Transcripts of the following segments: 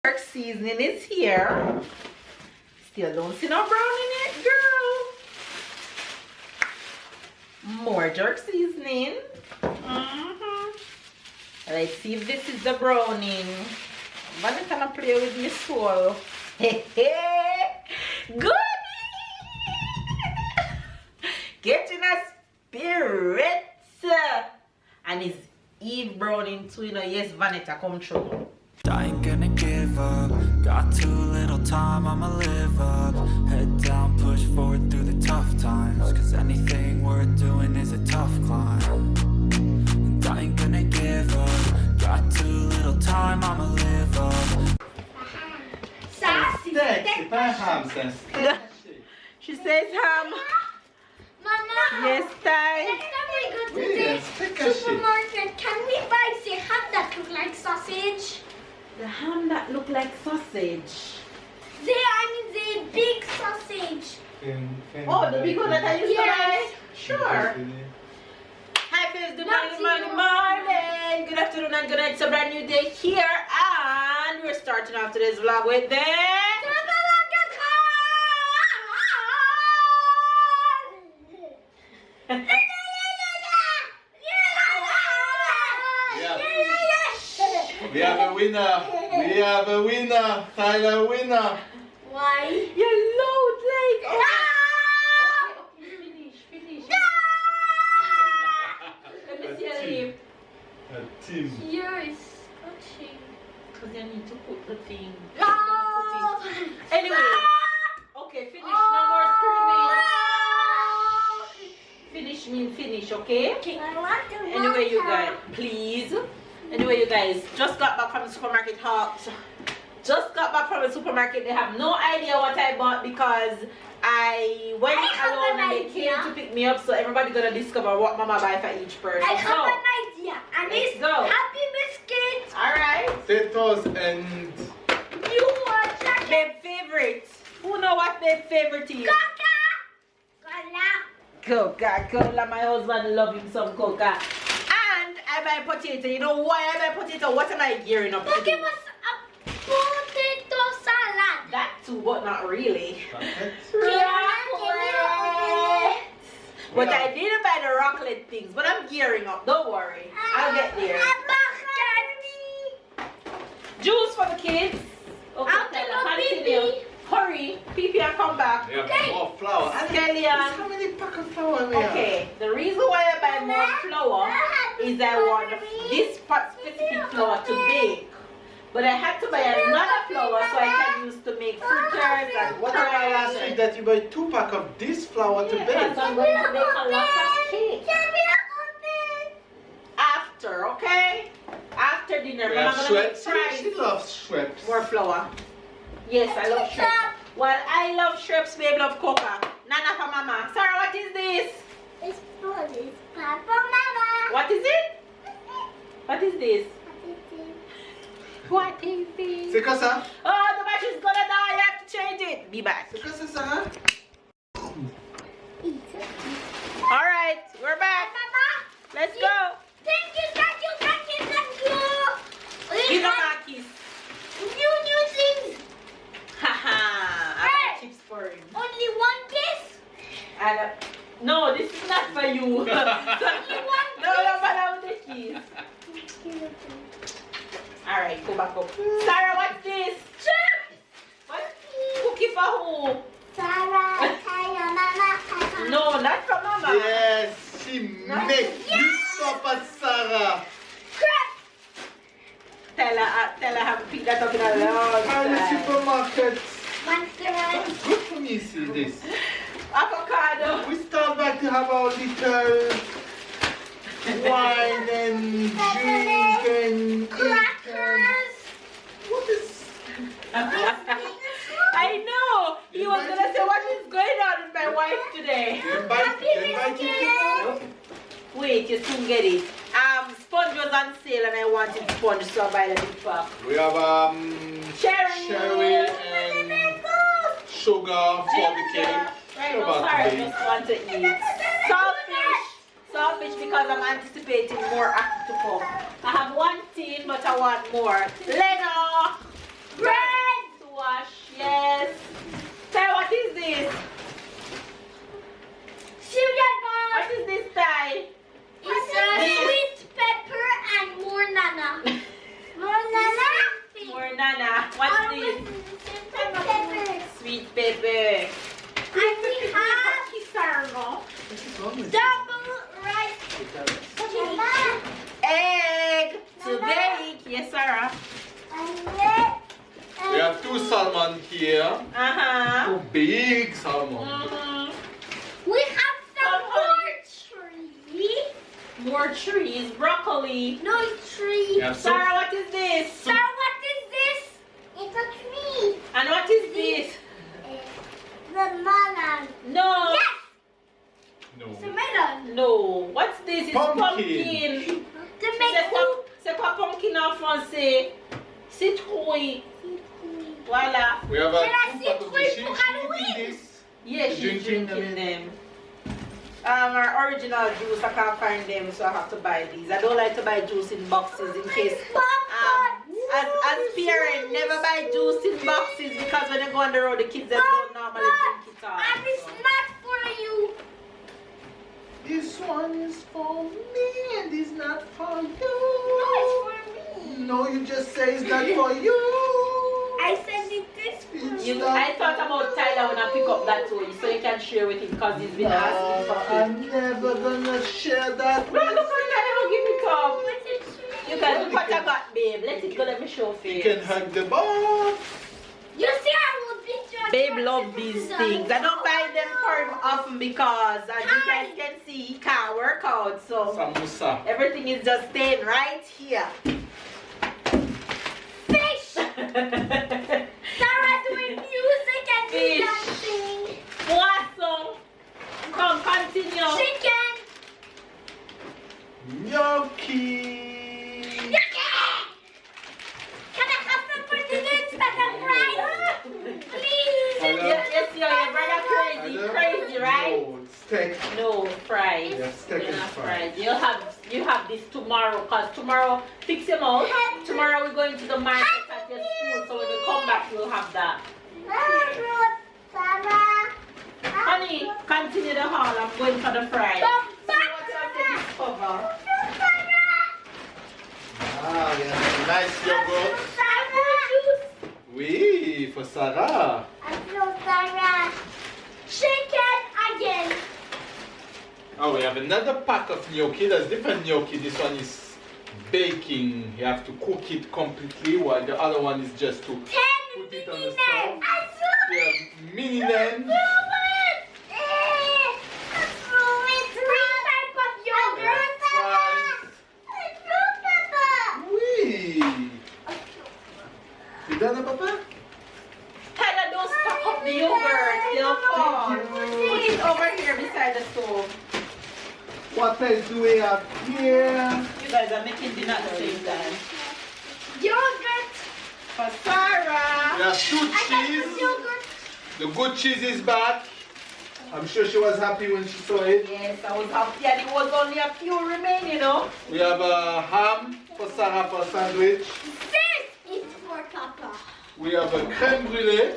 Jerk seasoning is here. Still don't see no brown in it, girl. More jerk seasoning. Let's see if this is the browning. I'm gonna play with my soul. Good. Getting a spirit. And it's Eve browning too, you know. Yes, Vanetta, come true. I ain't gonna give up. Got too little time, I'ma live up. Head down, push forward through the tough times. Cause anything worth doing is a tough climb. And I ain't gonna give up. Got too little time, I'ma live up. Steak, c'est pas un ham, c'est un steak. She says ham. Mama, Yes, Ty. next time we go to Yes, the take a supermarket, can we buy the ham that look like sausage? The ham that look like sausage. The big sausage. Oh, the big one that I used to buy? Yes. Sure. Hi, friends. Good morning. Good afternoon and good night. It's a brand new day here. And we're starting off today's vlog with the... We have a winner. We have a winner. Tyler winner. Why? Yellow like... Oh. Okay, finish. Let me see a leaf. A team. Here is touching. Because I need to put the thing. No! Anyway. Okay, finish. No more screaming. Finish, okay? Okay, I want to Anyway, you guys, please. Anyway, you guys, just got back from the supermarket. They have no idea what I bought because I went alone and they came to pick me up. So everybody gonna discover what Mama buy for each person. I have an idea. And let's it's go. Happy Biscuits. All right. Potatoes and You want chocolate? Babe favorite. Who know what babe favorite is? Coca-Cola. My husband love him some Coca. And I buy potato. You know why I buy potato? What am I gearing up to do? Give us a potato salad. That too, but not really. But I didn't buy the rocklet things, but I'm gearing up. Don't worry. I'll get there. Juice for the kids. Okay, I'll take Tyler, a continue. pee-pee. Hurry. Pee-pee and come back. we have more flour. And Kellyanne. how many pack of flour we have? Okay, the reason why I buy more flour is I want this specific flour to bake. But I had to buy another flour so I can use to make fritters and What about last week that you buy 2 pack of this flour to Yes, bake? I'm going to make a lot of cake. After, okay? After dinner, We I'm have going to make Schweppes. fries. She loves Schweppes. More flour. Yes, I love Schweppes. Well, I love Schweppes, babe, love Coca. Nana for Mama. Sarah, what is this? It's for this Papa Mama. What is it? What is this? What is this? C'est quoi ça? Oh, the battery's gonna die. I have to change it. Be back. C'est quoi ça, Sarah? All right, we're back. Let's go. Thank you. Give them a kiss. New things. Haha. I Hey. got chips for him. Only one kiss. No, this is not for you. Only one No, but with the keys. All right, go back up. Sarah, what's this? Chips. What? Cookie for who? Sarah, Mama. No, not for Mama. Yes, she make you stop at Sarah. Tell her I haven't picked that up in a long At the time. supermarket. Monster. It's good for me, see this. Avocado. We start back to have our little wine and drink and Crackers. what is? I know. He was gonna say what is going on with my wife today. You invite people? Wait, you soon get it. Sponge was on sale and I wanted sponge, so I buy a big pack. We have cherry and sugar for the cake. Right now, sorry, I just want to eat. Saltfish because I'm anticipating more after to come. I have one tin, but I want more. Leno! Ready? banana. What's this? Sweet pepper. And we have double rice. Egg to bake. Yes, Sarah. We have 2 salmon here. Uh-huh. 2 big salmon. We have some more tree. More trees. Broccoli. No, it's tree. We have some Sarah, what is this? Sarah, what is this? It's a tree. And what is this? The melon. No. Yes, no. it's a melon. No. What's this? It's Pumpkin. pumpkin. To make food. C'est pas pumpkin en français. Citrouille. Voilà. We have Can I a 2 see pack of three the for sheep Halloween? eating this. Yeah, she's drinking them. Our original juice, I can't find them, so I have to buy these. I don't like to buy juice in boxes in case. As parents, never buy juice in boxes because when they go on the road, the kids that don't normally drink it all. And it's not for you. This one is for me and it's not for you. No, it's for me. No, you just say it's not for you. I said it this for you. I thought about Tyler when I pick up that toy so you can share with him because he's been asking for food. I'm never gonna share that. No, look at Tyler, give it up. What's it tree? You guys, look what I got, babe. Let it go, let me show You you. can hug the box. You see, I will beat you. Babe love these things. I don't buy them for him often because as you guys can see, he can't work out. So Samosa. everything is just staying right here. Fish. Sarah doing music and Fish. dancing. Poisson. Come, continue. Chicken. Gnocchi. Can I have some for dinner instead of rice? Please. Hello? Yes, your brother crazy, Hello? crazy, right? No, steak. No, fried. Yeah, steak You're is not fried. fried. You have this tomorrow, cause tomorrow fix him out. Tomorrow we're going to the market at your school, so when we come back we'll have that. Honey, continue the haul. I'm going for the fries. See what else you discover. Ah, we have a nice yogurt. Oui, for Sarah. Chicken again. Oh, we have another pack of gnocchi. There's different gnocchi. This one is baking. You have to cook it completely, while the other one is just to put it on the stove. We have mini lamb. Oui. You done, Papa? Tyler, don't stock up the yogurt. They'll fall. Put it over here beside the stove. What else do we have here? You guys are making dinner at the same time. Yogurt. For Sarah. We have 2 I got cheese. some yogurt. The good cheese is back. I'm sure she was happy when she saw it. Yes, I was happy and it was only a few remaining, you know. We have a ham for Sarah for sandwich. This is for Papa. We have a creme brulee.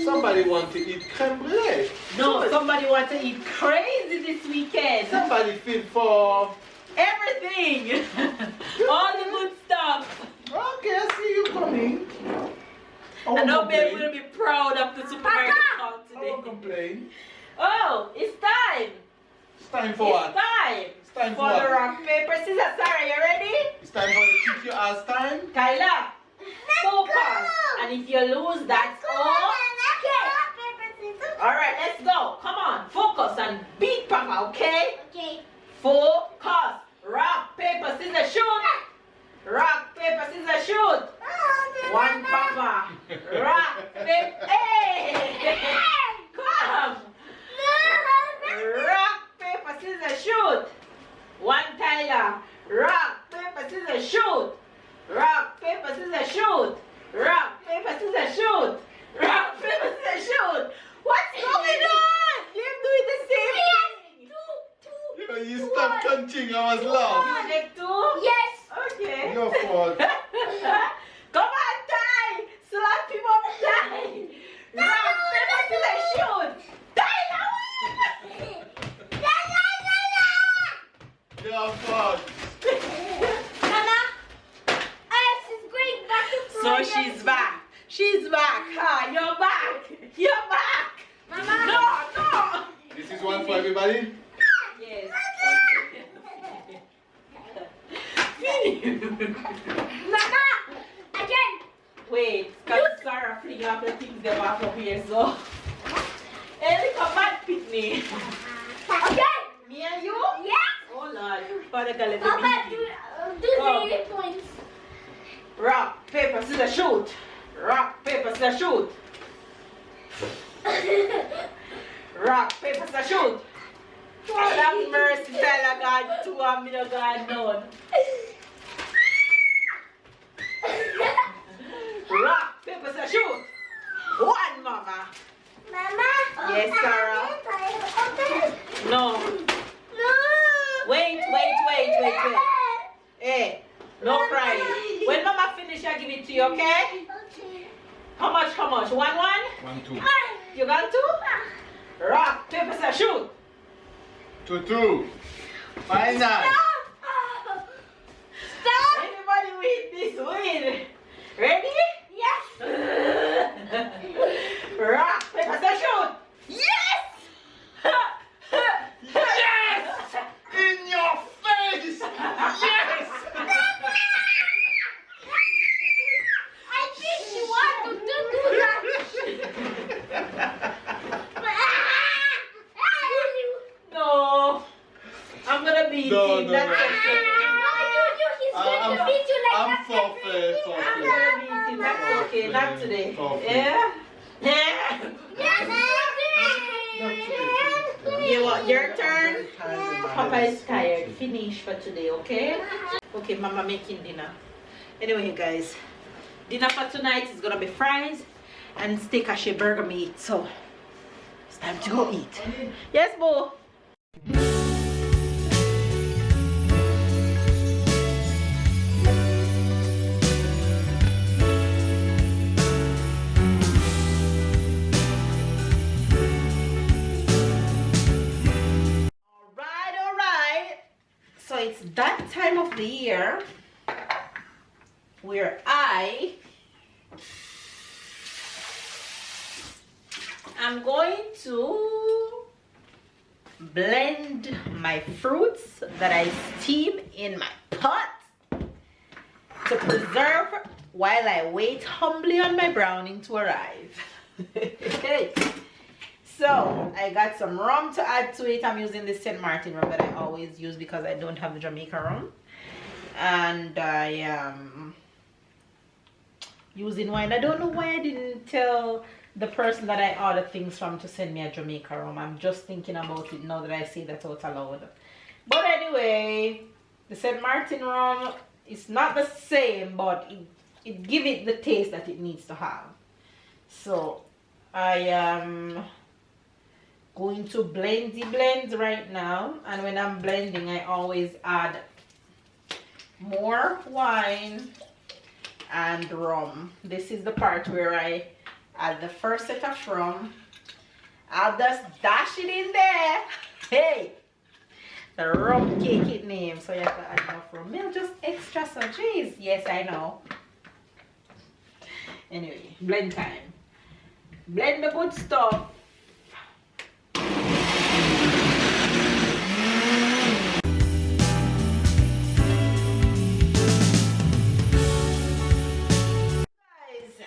Somebody want to eat creme brulee. No, somebody wants to eat crazy this weekend. Somebody feel for... Everything. All the good stuff. Okay, I see you coming. I know babe will be proud of the supermarket haul I won't today. complain. Oh, it's time. It's time for It's what? time. It's time for For the what? rock, paper, scissors. Sarah, you ready? It's time for the kick your ass time. Tyler, focus. And if you lose, that's all. Alright, let's go. Come on, focus and beat Papa, okay? Okay. Focus. Rock, paper, scissors, shoot. Rock, paper, scissors, shoot. One Papa. Rock, paper. Hey! Come. Rock, paper, scissors, shoot. One Tyler. Rock, paper, scissors, shoot. Rock, paper, scissors, shoot. Rock, paper, scissors, shoot. Rock, paper, scissors, shoot. What's going on? You're doing the same thing. You stopped on So she's back. She's back. Ah, you're back. You're back. Mama. No. This is one for everybody? Yes. Mama. Again. Wait, because Sarah fling up the things they back up here, so. Hey, look a bad picnic. Again. Me and you? Yeah. Oh Lord. Father God, let me Papa, beat do Come. 3 points. Rock, paper, scissors, shoot. Rock, paper, scissors, shoot. Rock, paper, scissors, shoot. God have mercy, tell God, 2 of me, no God, none. Rock, paper, scissors, shoot. 1, mama. Mama. Yes, Sarah. Okay. No. No. Wait. Hey, no crying. When mama finish, I give it to you, okay? Okay. How much? 1, 1? 1, 2. You got 2? Rock, paper, scissors, shoot. 2, 2. Final. Stop. Stop. Anybody win this win? Ready? Yes. Rock, paper, scissors, shoot. Yes. Yes! In your face! Yes! I think you want to do that. No. I'm gonna beat No, him. no, That's no. okay. He's going to beat you like I'm that. forfeit. I'm gonna beat him. That's okay. Not today. Forfeit. Yeah? Yeah. You want your turn? Papa is tired. Finish for today, okay? Okay, Mama making dinner. Anyway, you guys, dinner for tonight is gonna be fries and steak hache burger meat. So it's time to go eat. Yes, Bo. All right. So it's that time of the year where I am going to blend my fruits that I steam in my pot to preserve while I wait humbly on my browning to arrive. So I got some rum to add to it. I'm using the St. Martin rum that I always use because I don't have the Jamaican rum. And I am using wine. I don't know why I didn't tell the person that I ordered things from to send me a Jamaican rum. I'm just thinking about it now that I say that out aloud. But anyway, the St. Martin rum is not the same, but it gives it the taste that it needs to have. So I am going to blend the blends right now, and when I'm blending I always add more wine and rum. This is the part where I add the first set of rum. I'll just dash it in there. Hey, the rum cake it name, so you have to add enough rum. Milk just extra, so jeez. Yes, I know. Anyway, blend time. Blend the good stuff.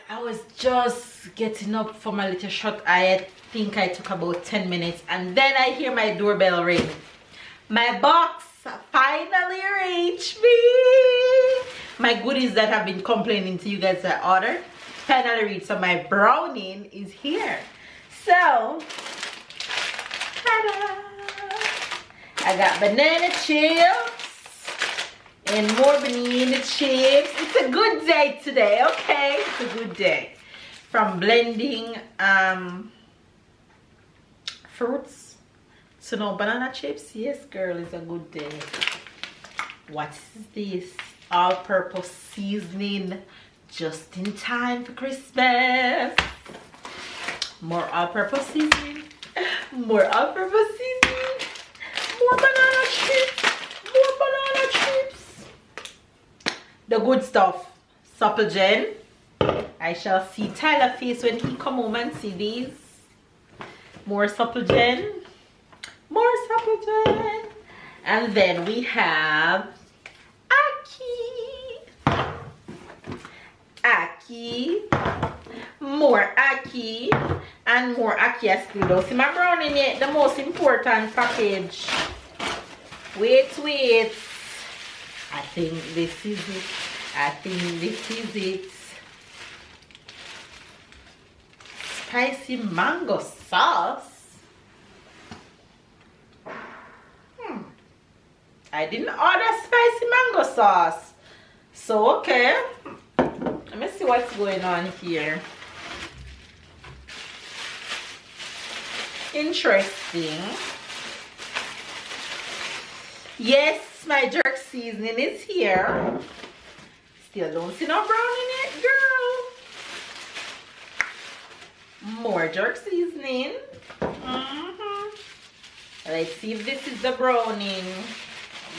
I was just getting up for my little shot. I think I took about 10 minutes and then I hear my doorbell ring. My box finally reached me. My goodies that I've been complaining to you guys that I ordered finally reached. So my browning is here. So, ta-da! I got banana chips and more banana chips. It's a good day today, okay? It's a good day. From blending fruits to no banana chips. Yes, girl, it's a good day. What is this? All-purpose seasoning, just in time for Christmas. More all-purpose seasoning. More all-purpose seasoning. More banana chips. More banana chips. The good stuff. Supple Jen. I shall see Tyler face when he come home and see these. More supplegen. More supplegen. And then we have Aki, more Aki, and more Aki Escludo. See my brownie yet, the most important package. Wait. I think this is it. Spicy mango sauce. I didn't order spicy mango sauce. So okay. Let me see what's going on here. Interesting. Yes, my jerk seasoning is here. Still don't see no brown in it, girl. More jerk seasoning. Let's see if this is the browning.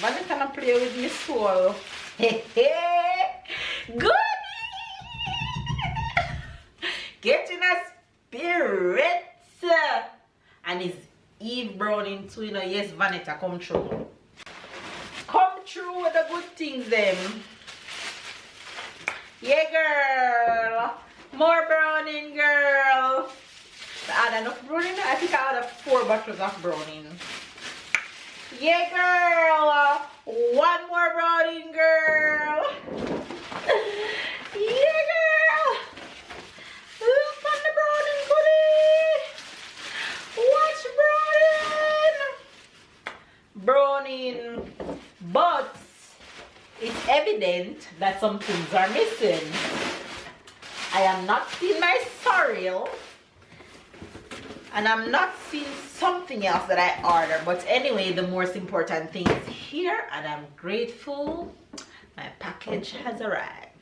I'm gonna play with my soul. Good. Getting a spirit. And it's Eve browning too, you know. Yes, Vanetta, come true. Come true with the good things, them. Yeah, girl. More browning, girl. I had enough browning. I think I had 4 bottles of browning. Yeah, girl. One more browning, girl. Yeah, girl. Look on the browning, goodie. Watch browning. But it's evident that some things are missing. I am not seeing my cereal, and I'm not seeing something else that I ordered. But anyway, the most important thing is here, and I'm grateful my package has arrived.